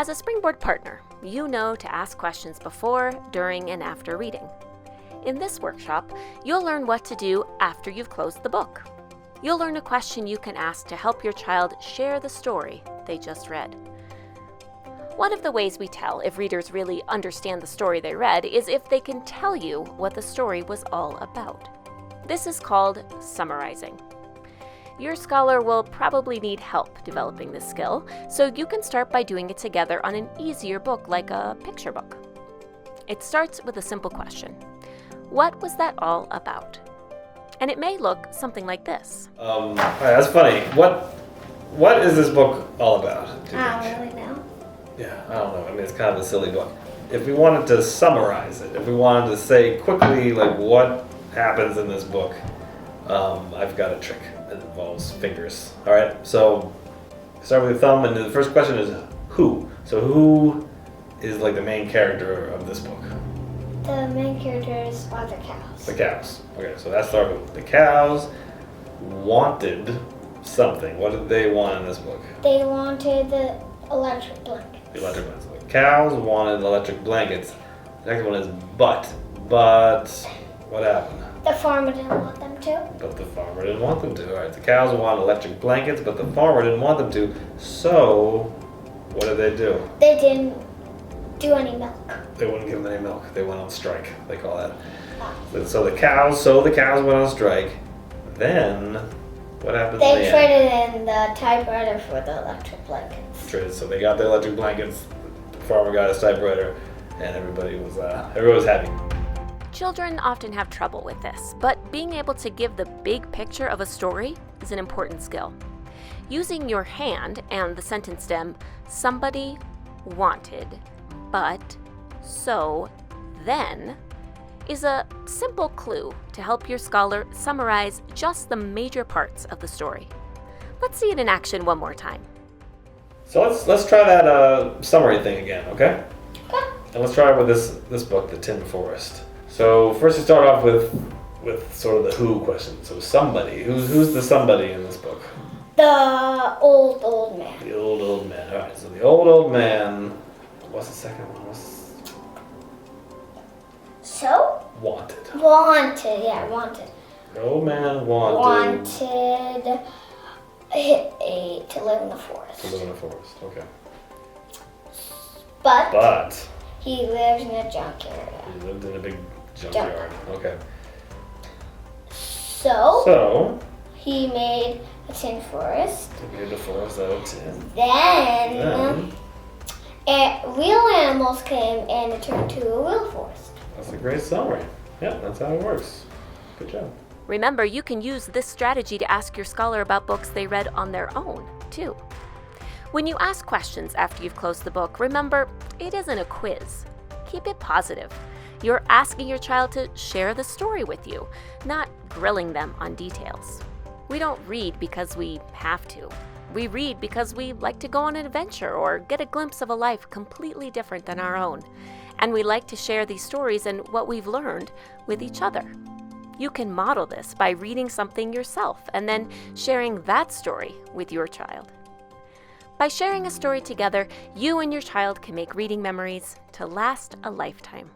As a Springboard partner, you know to ask questions before, during, and after reading. In this workshop, you'll learn what to do after you've closed the book. You'll learn a question you can ask to help your child share the story they just read. One of the ways we tell if readers really understand the story they read is if they can tell you what the story was all about. This is called summarizing. Your scholar will probably need help developing this skill, so you can start by doing it together on an easier book like a picture book. It starts with a simple question. What was that all about? And it may look something like this. All right, that's funny. What is this book all about? I don't really know. Yeah, I don't know. I mean, it's kind of a silly book. If we wanted to summarize it, if we wanted to say quickly like what happens in this book, I've got a trick that involves fingers. All right, so start with your thumb, and the first question is who. So who is like the main character of this book? The main characters are the cows. The cows. Okay, so that's started with the cows wanted something. What did they want in this book? They wanted the electric blankets. The electric blankets. The cows wanted electric blankets. The next one is but what happened? The farmer didn't want them to. But the farmer didn't want them to. All right, the cows wanted electric blankets, but the farmer didn't want them to. So, what did they do? They didn't do any milk. They wouldn't give them any milk. They went on strike. They call that. Oh. So the cows went on strike. Then, what happened? They traded in the typewriter for the electric blankets. Traded. So they got the electric blankets. The farmer got his typewriter, and everybody was happy. Children often have trouble with this, but being able to give the big picture of a story is an important skill. Using your hand and the sentence stem, somebody wanted, but, so, then, is a simple clue to help your scholar summarize just the major parts of the story. Let's see it in action one more time. So let's try that summary thing again, okay? Okay. And let's try it with this book, The Tin Forest. So first you start off with sort of the who question. So somebody. Who's the somebody in this book? The old man. The old man. All right. So the old man. What's the second one? So? Wanted. Wanted. Yeah, wanted. The old man wanted. Wanted to live in the forest. To live in the forest. Okay. But he lived in a junk area. He lived in a big junkyard. Okay. So he made a tin forest. He made the forest out of tin. Then real animals came and it turned to a real forest. That's a great summary. Yeah, that's how it works. Good job. Remember, you can use this strategy to ask your scholar about books they read on their own, too. When you ask questions after you've closed the book, remember, it isn't a quiz. Keep it positive. You're asking your child to share the story with you, not grilling them on details. We don't read because we have to. We read because we like to go on an adventure or get a glimpse of a life completely different than our own. And we like to share these stories and what we've learned with each other. You can model this by reading something yourself and then sharing that story with your child. By sharing a story together, you and your child can make reading memories to last a lifetime.